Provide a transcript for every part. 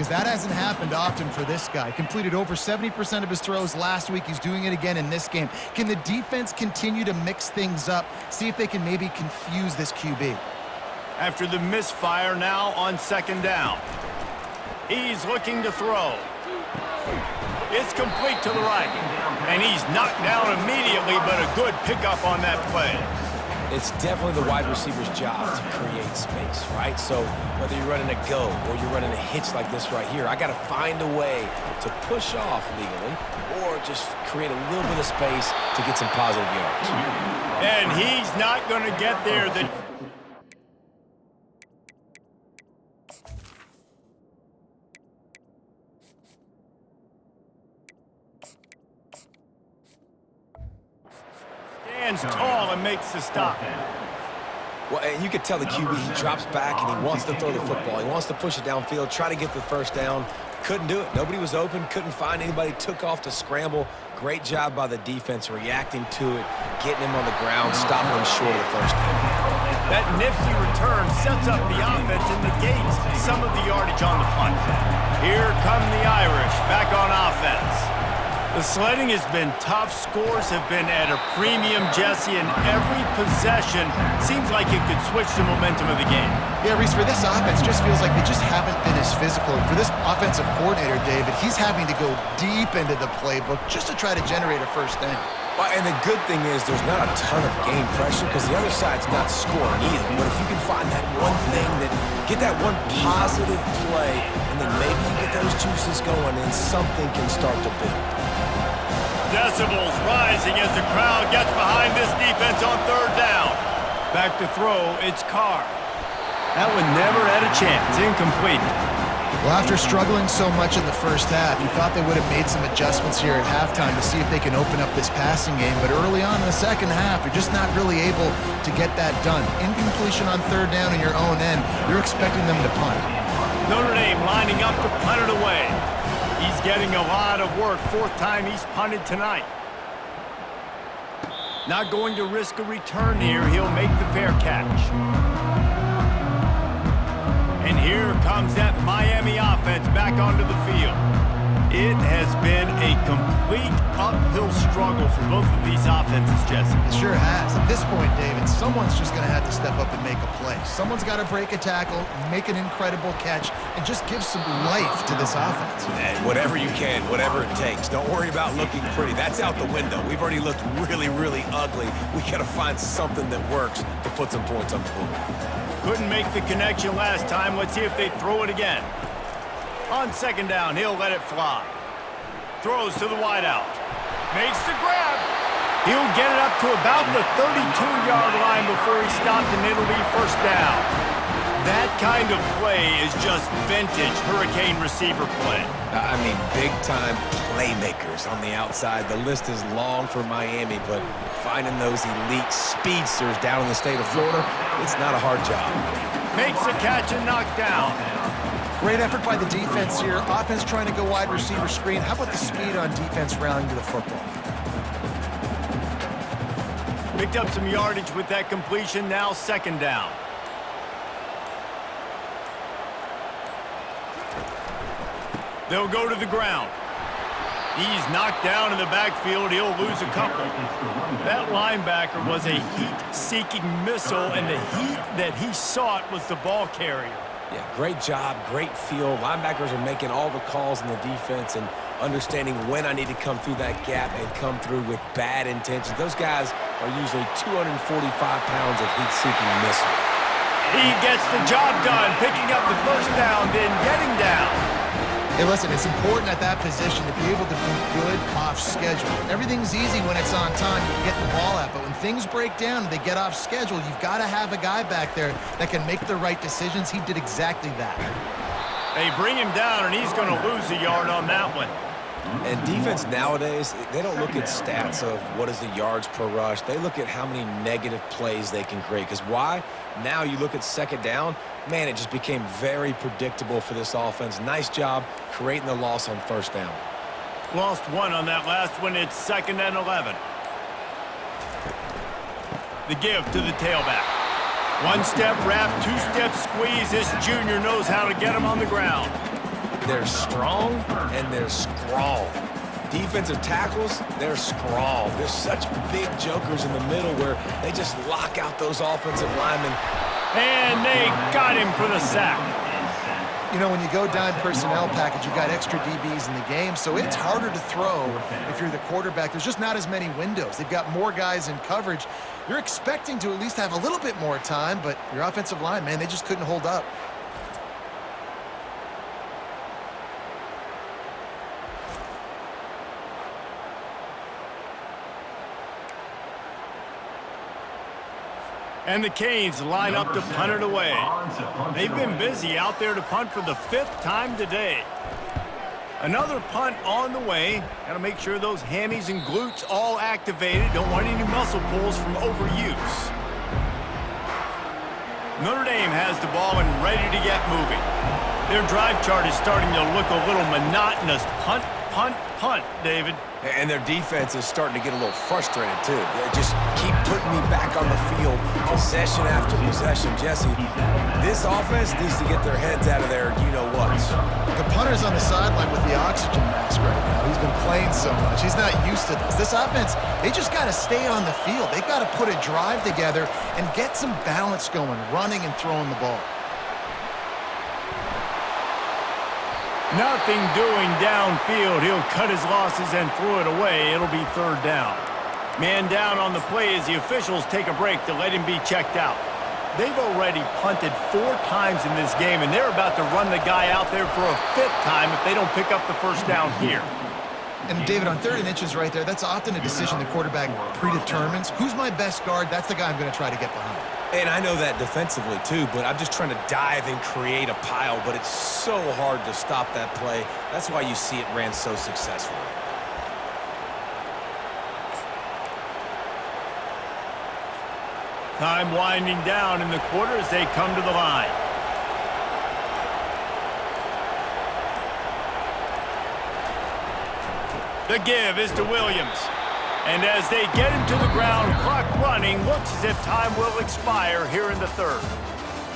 that hasn't happened often for this guy. Completed over 70% of his throws last week. He's doing it again in this game. Can the defense continue to mix things up? See if they can maybe confuse this QB. After the misfire, now on second down. He's looking to throw. It's complete to the right. And he's knocked down immediately, but a good pickup on that play. It's definitely the wide receiver's job to create space, right? So whether you're running a go or you're running a hitch like this right here, I got to find a way to push off legally or just create a little bit of space to get some positive yards. And he's not going to get there. Stands tall and makes the stop. Well, and you could tell the QB, he drops back and he wants to throw the football. He wants to push it downfield, try to get the first down. Couldn't do it. Nobody was open, couldn't find anybody, took off to scramble. Great job by the defense reacting to it, getting him on the ground, stopping him short of the first down. That nifty return sets up the offense and negates some of the yardage on the punt. Here come the Irish back on offense. The sledding has been tough. Scores have been at a premium, Jesse, and every possession seems like it could switch the momentum of the game. Yeah, Reese, for this offense, just feels like they just haven't been as physical. For this offensive coordinator, David, he's having to go deep into the playbook just to try to generate a first down. Well, and the good thing is there's not a ton of game pressure because the other side's not scoring either. But if you can find that one thing, get that one positive play, and then maybe you get those juices going and something can start to build. Decibels rising as the crowd gets behind this defense on third down. Back to throw, it's Carr. That one never had a chance. Incomplete. Well, after struggling so much in the first half, you thought they would have made some adjustments here at halftime to see if they can open up this passing game. But early on in the second half, you're just not really able to get that done. Incompletion on third down in your own end, you're expecting them to punt. Notre Dame lining up to punt it away. He's getting a lot of work. Fourth time he's punted tonight. Not going to risk a return here. He'll make the fair catch. And here comes that Miami offense back onto the field. It has been a complete uphill struggle for both of these offenses, Jesse. It sure has. At this point, David, someone's just going to have to step up and make a play. Someone's got to break a tackle, make an incredible catch, and just give some life to this offense. And whatever you can, whatever it takes. Don't worry about looking pretty. That's out the window. We've already looked really, really ugly. We got to find something that works to put some points on the board. Couldn't make the connection last time. Let's see if they throw it again. On second down, he'll let it fly. Throws to the wideout. Makes the grab. He'll get it up to about the 32-yard line before he's stopped, and it'll be first down. That kind of play is just vintage Hurricane receiver play. I mean, big-time playmakers on the outside. The list is long for Miami, but finding those elite speedsters down in the state of Florida, it's not a hard job. Makes a catch and knocked down. Great effort by the defense here. Offense trying to go wide receiver screen. How about the speed on defense rallying to the football? Picked up some yardage with that completion. Now second down. They'll go to the ground. He's knocked down in the backfield. He'll lose a couple. That linebacker was a heat-seeking missile, and the heat that he sought was the ball carrier. Yeah, great job, great feel. Linebackers are making all the calls in the defense and understanding when I need to come through that gap and come through with bad intentions. Those guys are usually 245 pounds of heat-seeking missile. He gets the job done, picking up the first down, then getting down. Hey, listen, it's important at that position to be able to be good off schedule. Everything's easy when it's on time, you can get the ball out, but when things break down and they get off schedule, you've got to have a guy back there that can make the right decisions. He did exactly that. They bring him down, and he's going to lose a yard on that one. And defense nowadays, they don't look at stats of what is the yards per rush. They look at how many negative plays they can create. Because why? Now you look at second down, man, it just became very predictable for this offense. Nice job creating the loss on first down. Lost one on that last one. It's 2nd and 11. The give to the tailback. One-step wrap, two-step squeeze. This junior knows how to get him on the ground. They're strong and they're strong. Defensive tackles, they're strong. There's such big jokers in the middle where they just lock out those offensive linemen. And they got him for the sack. You know, when you go dime personnel package, you got extra DBs in the game, so it's harder to throw if you're the quarterback. There's just not as many windows. They've got more guys in coverage. You're expecting to at least have a little bit more time, but your offensive line, man, they just couldn't hold up. And the Canes line up to punt it away. They've been busy out there to punt for the 5th time today. Another punt on the way. Got to make sure those hammies and glutes all activated. Don't want any muscle pulls from overuse. Notre Dame has the ball and ready to get moving. Their drive chart is starting to look a little monotonous. Punt, punt, punt, David. And their defense is starting to get a little frustrated, too. They just keep putting me back on the field, possession after possession. Jesse, this offense needs to get their heads out of there, you-know-what. The punter's on the sideline with the oxygen mask right now. He's been playing so much. He's not used to this. This offense, they just got to stay on the field. They've got to put a drive together and get some balance going, running and throwing the ball. Nothing doing downfield. He'll cut his losses and throw it away. It'll be 3rd down. Man down on the play as the officials take a break to let him be checked out. They've already punted 4 times in this game, and they're about to run the guy out there for a 5th time if they don't pick up the 1st down here. And David, on 3rd and inches right there, that's often a decision the quarterback predetermines. Who's my best guard? That's the guy I'm going to try to get behind. And I know that defensively, too, but I'm just trying to dive and create a pile, but it's so hard to stop that play. That's why you see it ran so successfully. Time winding down in the quarter as they come to the line. The give is to Williams. And as they get him to the ground, clock running, looks as if time will expire here in the 3rd.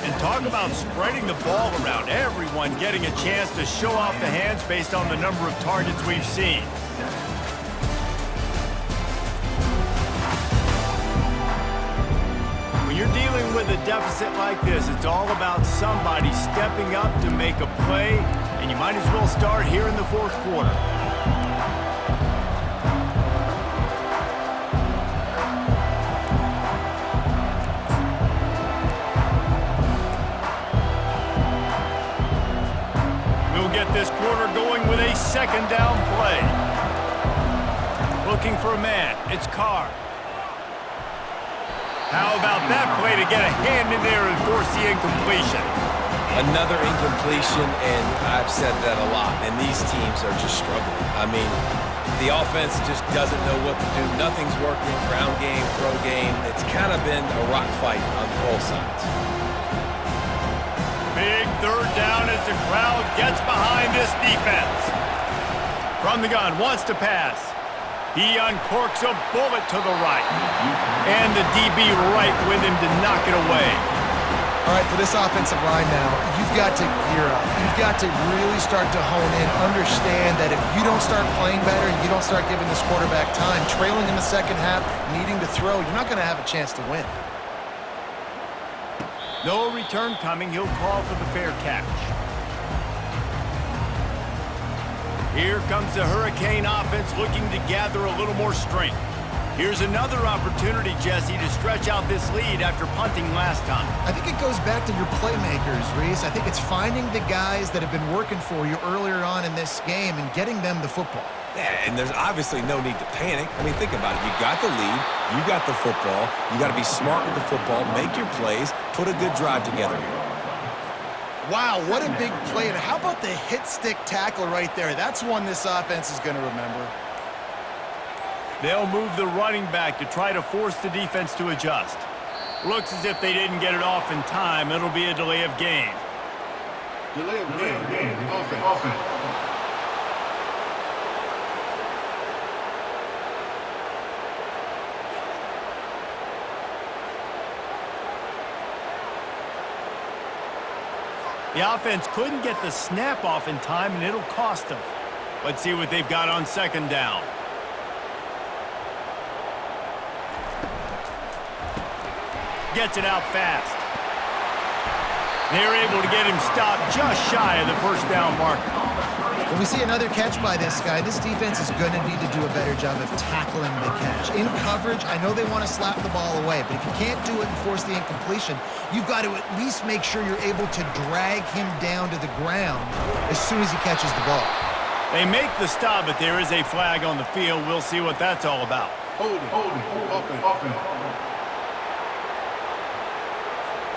And talk about spreading the ball around. Everyone getting a chance to show off the hands based on the number of targets we've seen. When you're dealing with a deficit like this, it's all about somebody stepping up to make a play, and you might as well start here in the 4th quarter. This quarter going with a 2nd down play. Looking for a man. It's Carr. How about that play to get a hand in there and force the incompletion? Another incompletion, and I've said that a lot, and these teams are just struggling. I mean, the offense just doesn't know what to do. Nothing's working. Ground game, throw game. It's kind of been a rock fight on both sides. Big 3rd down as the crowd gets behind this defense. From the gun, wants to pass. He uncorks a bullet to the right. And the DB right with him to knock it away. All right, for this offensive line now, you've got to gear up. You've got to really start to hone in, understand that if you don't start playing better and you don't start giving this quarterback time, trailing in the 2nd half, needing to throw, you're not going to have a chance to win. No return coming. He'll call for the fair catch. Here comes the Hurricane offense looking to gather a little more strength. Here's another opportunity, Jesse, to stretch out this lead after punting last time. I think it goes back to your playmakers, Reese. I think it's finding the guys that have been working for you earlier on in this game and getting them the football. Yeah, and there's obviously no need to panic. I mean, think about it. You got the lead. You got the football. You got to be smart with the football. Make your plays. Put a good drive together here. Wow, what a big play. And how about the hit-stick tackle right there? That's one this offense is going to remember. They'll move the running back to try to force the defense to adjust. Looks as if they didn't get it off in time. It'll be a delay of game. Delay of game. Offense. The offense couldn't get the snap off in time, and it'll cost them. Let's see what they've got on second down. Gets it out fast. They're able to get him stopped just shy of the first down marker. When we see another catch by this guy, this defense is going to need to do a better job of tackling the catch. In coverage, I know they want to slap the ball away, but if you can't do it and force the incompletion, you've got to at least make sure you're able to drag him down to the ground as soon as he catches the ball. They make the stop, but there is a flag on the field. We'll see what that's all about. Holding, offense.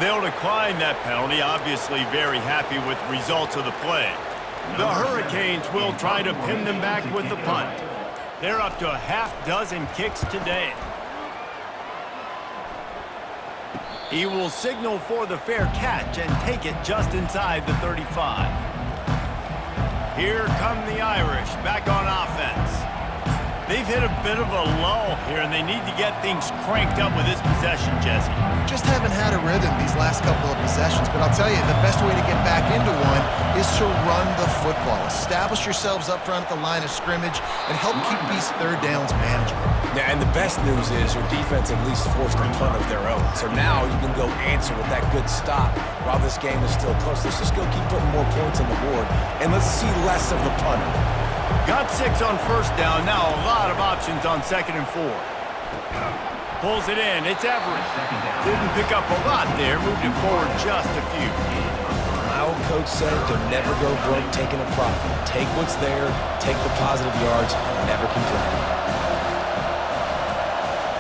They'll decline that penalty, obviously very happy with the results of the play. The Hurricanes will try to pin them back with the punt. They're up to a half dozen kicks today. He will signal for the fair catch and take it just inside the 35. Here come the Irish back on offense. They've hit a bit of a lull here, and they need to get things cranked up with this possession, Jesse. Just haven't had a rhythm these last couple of possessions, but I'll tell you, the best way to get back into one is to run the football. Establish yourselves up front at the line of scrimmage and help keep these third downs manageable. Yeah, and the best news is your defense at least forced a punt of their own. So now you can go answer with that good stop while this game is still close. Let's just go keep putting more points on the board, and let's see less of the punter. Got 6 on first down. Now a lot of options on 2nd and 4. Pulls it in. It's Everett. Didn't pick up a lot there. Moved it forward just a few. My old coach said to never go broke taking a profit. Take what's there, take the positive yards, and never complain.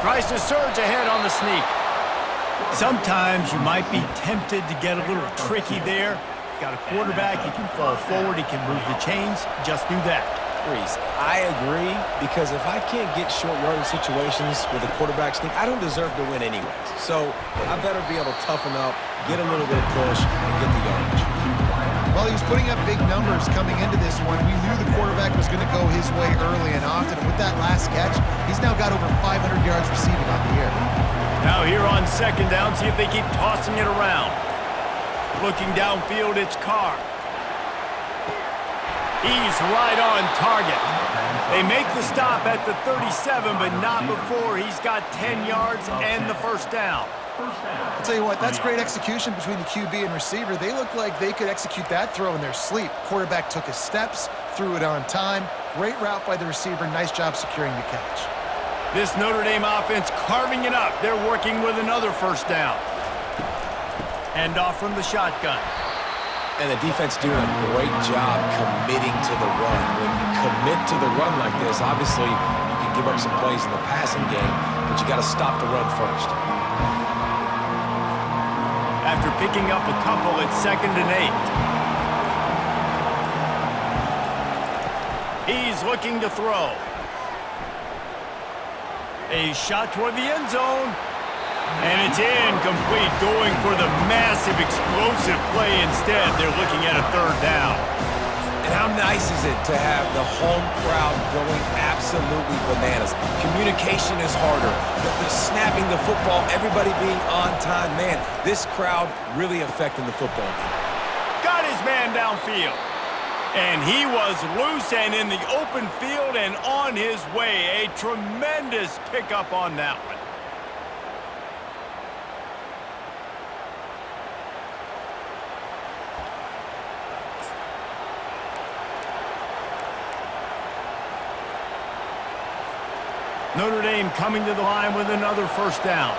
Tries to surge ahead on the sneak. Sometimes you might be tempted to get a little tricky there. Got a quarterback, he can fall forward, he can move the chains. Just do that. Reese, I agree, because if I can't get short yardage situations with a quarterback sneak, I don't deserve to win anyways. So I better be able to toughen up, get a little bit of push, and get the yardage. Well, he was putting up big numbers coming into this one. We knew the quarterback was going to go his way early and often. And with that last catch, he's now got over 500 yards receiving on the year. Now here on 2nd down, see if they keep tossing it around. Looking downfield, it's Carr. He's right on target. They make the stop at the 37, but not before he's got 10 yards and the first down. I'll tell you what, that's great execution between the QB and receiver. They look like they could execute that throw in their sleep. Quarterback took his steps, threw it on time. Great route by the receiver. Nice job securing the catch. This Notre Dame offense carving it up. They're working with another first down. Hand off from the shotgun. And the defense doing a great job committing to the run. When you commit to the run like this, obviously you can give up some plays in the passing game, but you got to stop the run first. After picking up a couple, it's 2nd and 8. He's looking to throw. A shot toward the end zone. And it's incomplete, going for the massive, explosive play instead. They're looking at a 3rd down. And how nice is it to have the home crowd going absolutely bananas? Communication is harder. The snapping the football, everybody being on time. Man, this crowd really affecting the football game. Got his man downfield. And he was loose and in the open field and on his way. A tremendous pickup on that one. Notre Dame coming to the line with another first down.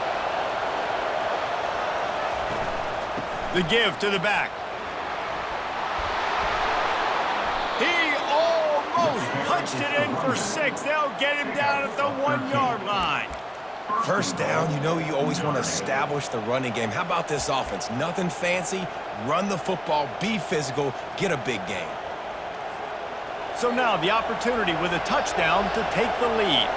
The give to the back. He almost punched it in for 6. They'll get him down at the 1-yard line. First down, you know you always want to establish the running game. How about this offense? Nothing fancy. Run the football, be physical, get a big gain. So now the opportunity with a touchdown to take the lead.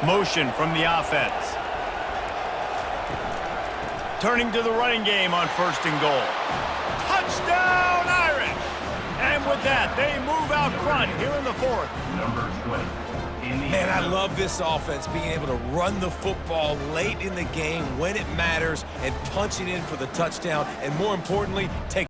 Motion from the offense. Turning to the running game on 1st and goal. Touchdown, Irish! And with that, they move out front here in the 4th. Number 20, Man, I love this offense, being able to run the football late in the game when it matters and punch it in for the touchdown, and more importantly, take